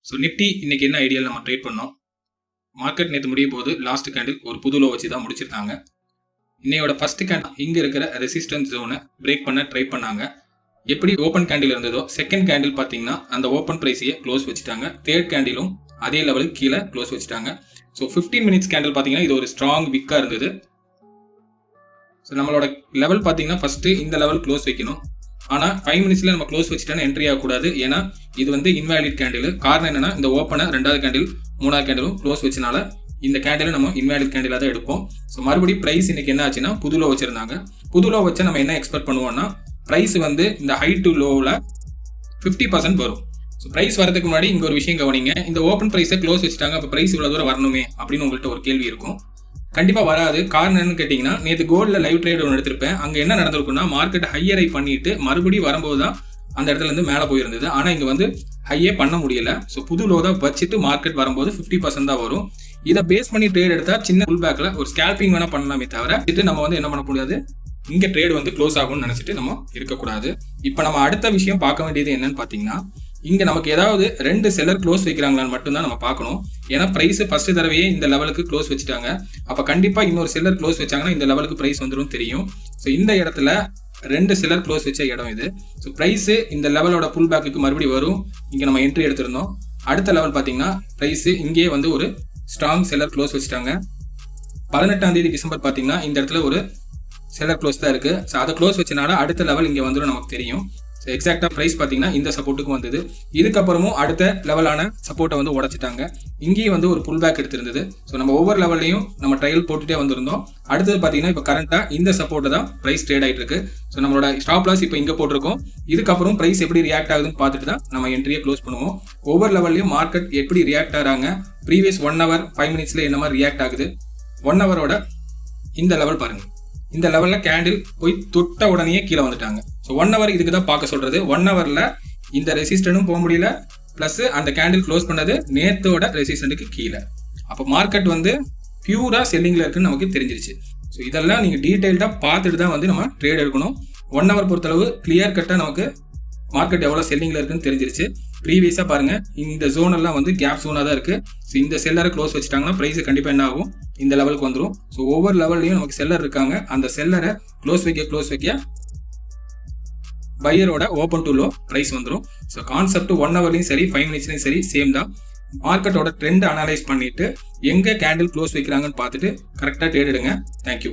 So Nifty இன்னைக்கு என்ன ஐடியாவில் நம்ம ட்ரேட் பண்ணோம். மார்க்கெட் நேற்று முடியும் போது லாஸ்ட் கேண்டில் ஒரு புது லோ வச்சு தான் முடிச்சிருந்தாங்க. இன்னையோட ஃபர்ஸ்ட் கேண்டில் இங்கே இருக்கிற ரெசிஸ்டன்ஸ் ஜோனை பிரேக் பண்ண ட்ரை பண்ணாங்க. எப்படி ஓப்பன் கேண்டில் இருந்ததோ செகண்ட் கேண்டில் பார்த்தீங்கன்னா அந்த ஓப்பன் ப்ரைஸையே க்ளோஸ் வச்சுட்டாங்க. தேர்ட் கேண்டிலும் அதே லெவலுக்கு கீழே க்ளோஸ் வச்சுட்டாங்க. ஸோ 15 மினிட்ஸ் கேண்டில் பார்த்தீங்கன்னா இது ஒரு ஸ்ட்ராங் விக்காக இருந்தது. ஸோ நம்மளோட லெவல் பார்த்தீங்கன்னா ஃபர்ஸ்ட்டு இந்த லெவல் க்ளோஸ் வைக்கணும். ஆனால் 5 மினிட்ஸில் நம்ம க்ளோஸ் வச்சுட்டோன்னா என்ட்ரி ஆகக்கூடாது. ஏன்னா இது வந்து இன்வேலிட் கேண்டில். காரணம் என்னன்னா இந்த ஓப்பனை 2வது கேண்டில் 3வது கேண்டிலும் க்ளோஸ் வச்சனால இந்த கேண்டில் நம்ம இன்வேலிட் கேண்டிலாக தான் எடுப்போம். ஸோ மறுபடியும் ப்ரைஸ் இன்னைக்கு என்ன ஆச்சுன்னா புது லோ வச்சிருந்தாங்க. புது லோ வச்சா நம்ம என்ன எக்ஸ்பெக்ட் பண்ணுவோம்னா ப்ரைஸ் வந்து இந்த ஹை டு லோவில் 50% வரும். ஸோ ப்ரைஸ் வரதுக்கு முன்னாடி இங்கே ஒரு விஷயம் கவனிங்க. இந்த ஓப்பன் ப்ரைஸை க்ளோஸ் வச்சுட்டாங்க, அப்போ ப்ரைஸ் இவ்வளோ தூரம் வரணுமே அப்படின்னு உங்கள்கிட்ட ஒரு கேள்வி இருக்கும். கண்டிப்பாக வராது. காரணம் என்னன்னு கேட்டிங்கன்னா நேற்று கோல்டில் லைவ் ட்ரேட் ஒன்று எடுத்திருப்பேன். அங்கே என்ன நடந்திருக்குன்னா மார்க்கெட் ஹையரை பண்ணிட்டு மறுபடியும் வரும்போது தான் அந்த இடத்துல இருந்து மேலே போயிருந்தது. ஆனால் இங்கே வந்து ஹையே பண்ண முடியல. ஸோ புது லோ தான் வச்சுட்டு மார்க்கெட் வரும்போது 50% தான் வரும். இதை பேஸ் பண்ணி ட்ரேட் எடுத்தால் சின்ன புல் பேக்கில் ஒரு ஸ்கேல்பிங் வேணால் பண்ணலாமே தவிர இது நம்ம வந்து என்ன பண்ண முடியாது. இங்கே ட்ரேட் வந்து க்ளோஸ் ஆகும்னு நினச்சிட்டு நம்ம இருக்கக்கூடாது. இப்போ நம்ம அடுத்த விஷயம் பார்க்க வேண்டியது என்னன்னு பார்த்தீங்கன்னா இங்கே நமக்கு ஏதாவது 2 செல்லர் க்ளோஸ் வைக்கிறாங்களான்னு மட்டும்தான் நம்ம பார்க்கணும். ஏன்னா ப்ரைஸ் ஃபர்ஸ்ட் தடவையே இந்த லெவலுக்கு க்ளோஸ் வச்சுட்டாங்க. அப்போ கண்டிப்பாக இன்னொரு செல்லர் க்ளோஸ் வச்சாங்கன்னா இந்த லெவலுக்கு ப்ரைஸ் வந்துடும் தெரியும். ஸோ இந்த இடத்துல 2 செல்லர் க்ளோஸ் வச்ச இடம் இது. ஸோ ப்ரைஸ் இந்த லெவலோட புல் பேக்குக்கு மறுபடியும் வரும். இங்கே நம்ம என்ட்ரி எடுத்திருந்தோம். அடுத்த லெவல் பார்த்தீங்கன்னா ப்ரைஸ் இங்கே வந்து ஒரு ஸ்ட்ராங் செல்லர் க்ளோஸ் வச்சுட்டாங்க. 18ஆம் தேதி டிசம்பர் பார்த்தீங்கன்னா இந்த இடத்துல ஒரு செல்லர் க்ளோஸ் தான் இருக்குது. ஸோ அதை க்ளோஸ் வச்சனால அடுத்த லெவல் இங்கே வந்துடும் நமக்கு தெரியும். ஸோ எக்ஸாக்டாக ப்ரைஸ் பார்த்தீங்கன்னா இந்த சப்போர்ட்டுக்கு வந்தது. இதுக்கப்புறமும் அடுத்த லெவலான சப்போர்ட்டை வந்து உடச்சிட்டாங்க. இங்கேயும் வந்து ஒரு புல் பேக் எடுத்திருந்தது. ஸோ நம்ம ஒவ்வொரு லெவல்லையும் நம்ம ட்ரையல் போட்டுகிட்டே வந்திருந்தோம். அடுத்தது பார்த்தீங்கன்னா இப்போ கரண்ட்டாக இந்த சப்போர்ட்டை தான் ப்ரைஸ் ட்ரேட் ஆகிட்டு இருக்கு. ஸோ நம்மளோட ஸ்டாப் லாஸ் இப்போ இங்கே போட்டிருக்கோம். இதுக்கப்புறம் ப்ரைஸ் எப்படி ரியாக்ட் ஆகுதுன்னு பார்த்துட்டு தான் நம்ம என்ட்ரியை க்ளோஸ் பண்ணுவோம். ஒவ்வொரு லெவல்லையும் மார்க்கெட் எப்படி ரியாக்ட் ஆகிறாங்க, ப்ரீவியஸ் 1 hour 5 மினிட்ஸில் என்ன மாதிரி ரியாக்ட் ஆகுது. 1 hourோட இந்த லெவல் பாருங்கள். இந்த லெவலில் கேண்டில் போய் தொட்ட உடனே கீழே வந்துட்டாங்க. ஸோ 1 hour இதுக்கு தான் பார்க்க சொல்கிறது. 1 hourல இந்த ரெசிஸ்டனும் போக முடியல, ப்ளஸ் அந்த கேண்டில் க்ளோஸ் பண்ணது நேத்தோட ரெசிஸ்டன்ட்டுக்கு கீழே. அப்போ மார்க்கெட் வந்து பியூராக செல்லிங்கில் இருக்குன்னு நமக்கு தெரிஞ்சிருச்சு. ஸோ இதெல்லாம் நீங்கள் டீட்டெயில்டாக பார்த்துட்டு தான் வந்து நம்ம ட்ரேட் எடுக்கணும். 1 hour பொறுத்தளவு கிளியர் கட்டாக நமக்கு மார்க்கெட் எவ்வளோ செல்லிங்கில் இருக்குன்னு தெரிஞ்சிருச்சு. ப்ரீவியஸாக பாருங்கள் இந்த ஜோனெல்லாம் வந்து கேப் ஜோனாக தான் இருக்குது. ஸோ இந்த செல்லரை க்ளோஸ் வச்சுட்டாங்கன்னா ப்ரைஸ் கண்டிப்பாக என்ன ஆகும், இந்த லெவலுக்கு வந்துடும். ஸோ ஒவ்வொரு லெவல்லையும் நமக்கு செல்லர் இருக்காங்க. அந்த செல்லரை க்ளோஸ் வைக்க பையரோட ஓப்பன் டு லோ ப்ரைஸ் வந்துடும். ஸோ கான்செப்ட் 1 hourலையும் சரி 5 மினிட்ஸ்லையும் சரி சேம் தான். மார்க்கெட்டோட ட்ரெண்ட் அனலைஸ் பண்ணிட்டு எங்கே கேண்டில் க்ளோஸ் வைக்கிறாங்கன்னு பார்த்துட்டு கரெக்டாக ட்ரேட் எடுங்க. தேங்க்யூ.